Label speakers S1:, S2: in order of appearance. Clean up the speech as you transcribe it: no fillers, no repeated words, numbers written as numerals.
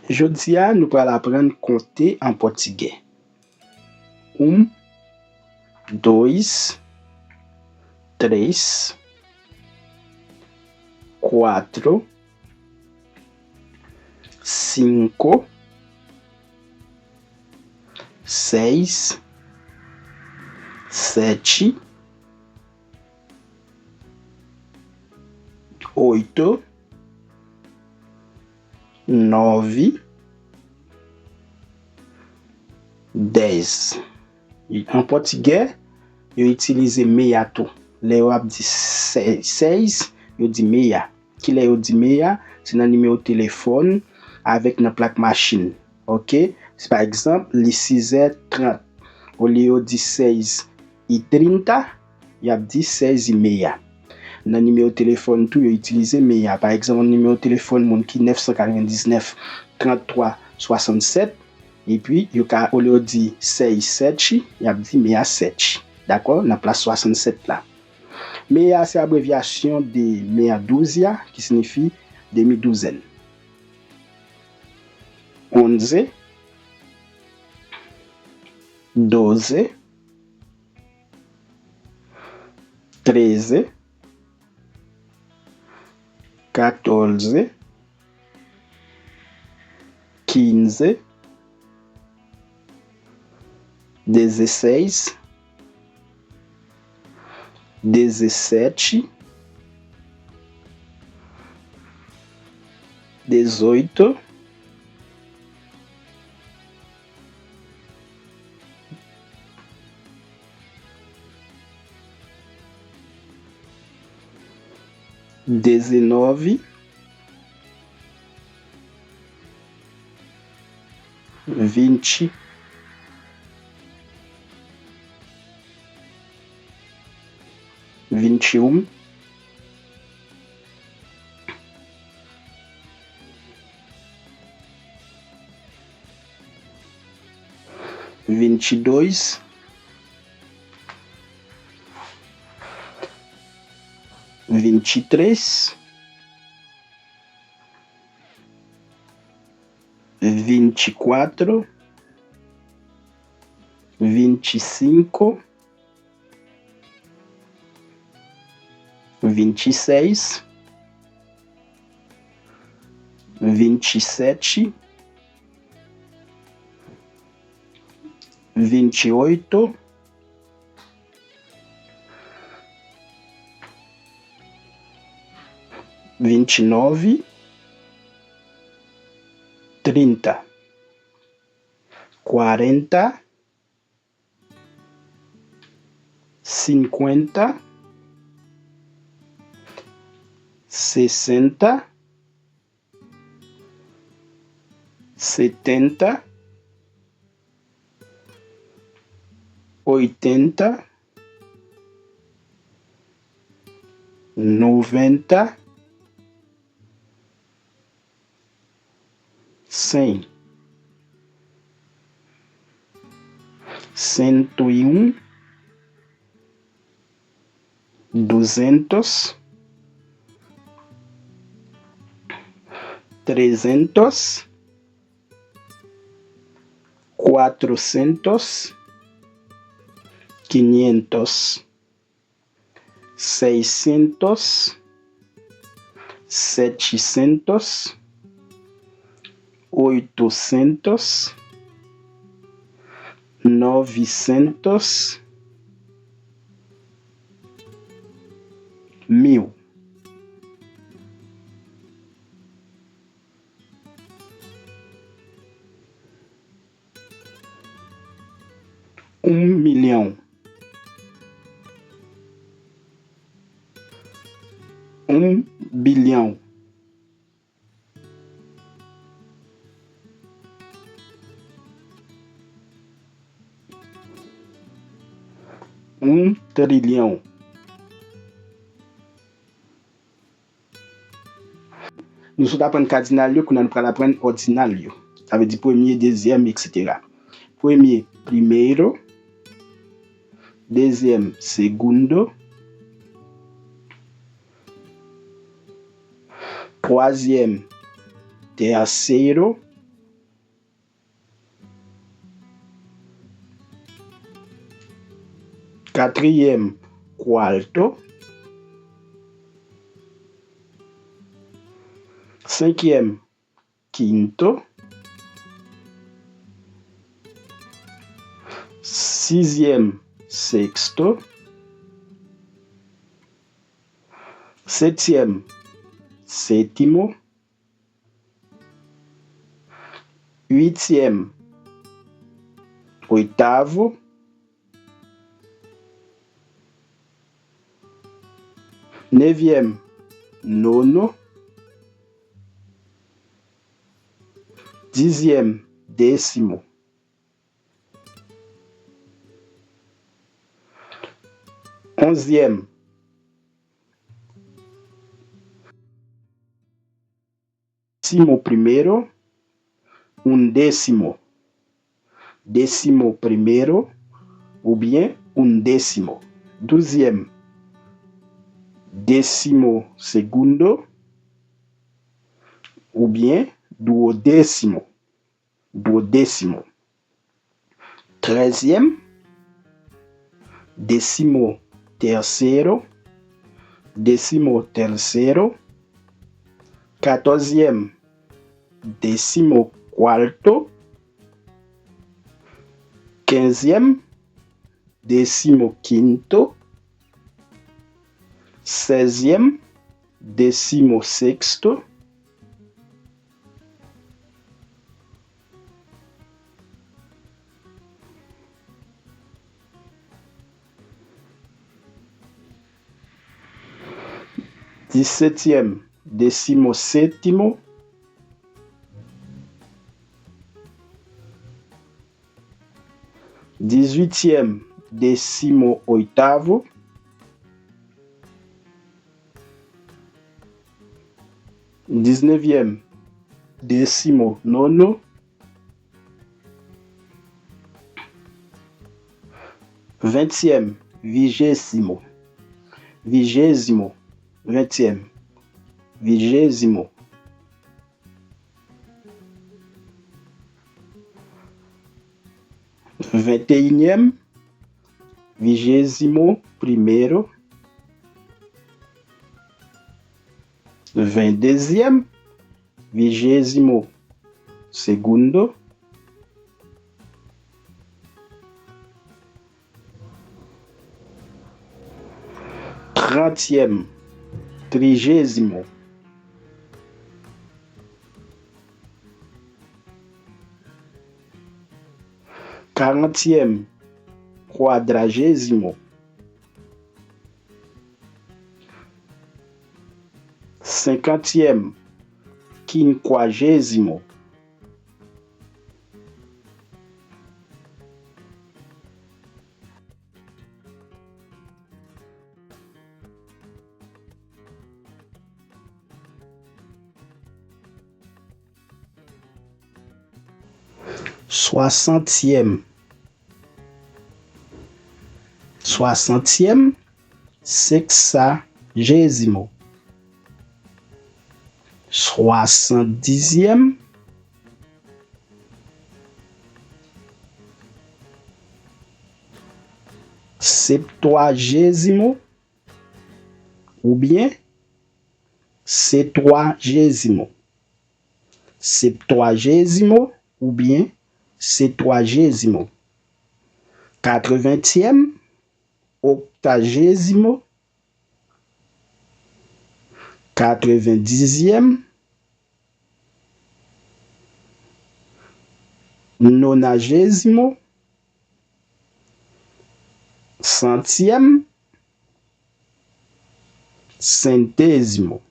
S1: Jodi a, nous allons apprendre à compter en portugais. 1, 2, 3, 4, 5, 6, 7, 8, 9, 10. En portugais, yo utilise meia tout. Les yo dit 16, yo dit meia. Qui les yo dit meia, c'est un numéro de téléphone avec une plaque machine. OK? C'est par exemple, les 6h30. Au lieu de 16h30, il y a dit 16h30. Dans le numéro de téléphone, tout, il utilise meia. Par exemple, le numéro de téléphone, mon qui 999 33 67. Et puis, au lieu de 67, il y a dit meia 7. D'accord? On a place 67 là. Meia, c'est l'abréviation de meia douzia, qui signifie demi-douzaine. 11, 12, 13, 14, 15, 16, 17, 18, 19, 20, 21, 22, 23, 24, 25, 26, 27, 28, 29, 30, 40, 50, 60, 70, 80, 90, 100, 101, 200, 300, 400, 500, 600, 700, 800, 900, 1000. Million. 1 bilhão. 1 trilhão. Nous sommes apprendre cardinal, nous allons apprendre ordinal. Ça veut dire premier, deuxième, etc. Premier, primeiro. Deuxième, segundo. Troisième, terceiro. Quatrième, quarto. Cinquième, quinto. Sixième, sexto. Septième, sétimo. Huitième, oitavo. Neuvième, nono. Dixième, décimo. Onzième, décimo primero. Undécimo. Décimo primero ou bien undécimo. Douzième, décimo segundo ou bien duodécimo. Duodécimo. Treizième, décimo tercero. Décimo tercero. Quatorzième, décimo cuarto. Quinzième, décimo quinto. Seizième, décimo sexto. Dix-septième, décimo sétimo. Dix-huitième, décimo oitavo. Dix-neuvième, décimo nono. Vingtième, vigésimo. Vigésimo. Vingtième, vigésimo. Vingt et unième, vigésimo primero. Vingt-deuxième, vigésimo segundo. Trentième, trigésimo. Quarantième, quadragésimo. Cinquantième, quinquagésimo. Soixantième. Soixantième, sexagésimo. Soixante-dixième, septuagésimo ou bien septuagésimo. Septuagésimo ou bien septuagésimo. Quatre-vingtième, octagésimo. Quatre-vingt-dixième, nonagésimo. Centième, centésimo.